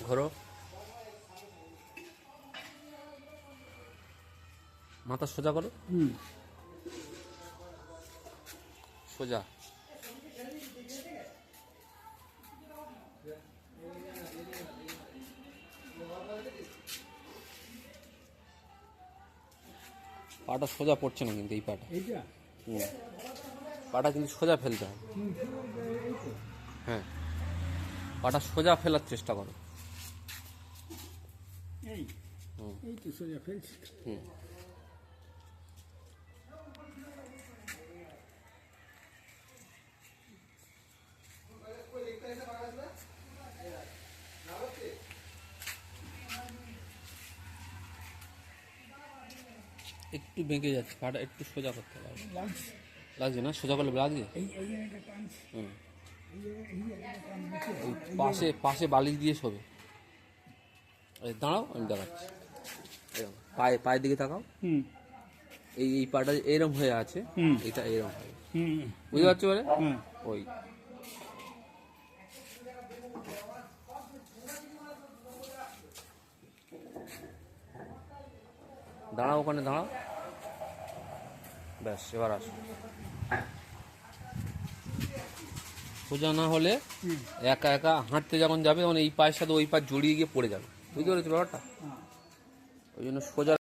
ঘোরো, মাথা সোজা করো, সোজা। পাটা সোজা পড়ছে না কিন্তু এই পাটা, পাটা কিন্তু সোজা ফেলতে হবে। হ্যাঁ, পাটা সোজা ফেলার চেষ্টা করো। সোজা ফেলছি। একটু বেঁকে যাচ্ছে, পাটা একটু সোজা করতে হবে। লাগছে না? সোজা করলে লাগছে। পাশে পাশে বালিশ দিয়ে শোবে। দাঁড়াও, আমি দেখাচ্ছি। পায়ের দিকে তাকাও। এই পাটা এরম হয়ে আছে, এটা এরম হবে, বুঝতে পারছো? বলে ওই দাঁড়াও, ওখানে দাঁড়াও। ব্যাস, এবার আসো। সোজা না হলে একা একা হাঁটতে যখন যাবে তখন এই পায়ের সাথে ওই পা জড়িয়ে গিয়ে পড়ে যাবে, বুঝতে পেরেছো ব্যাপারটা? ওই জন্য সোজা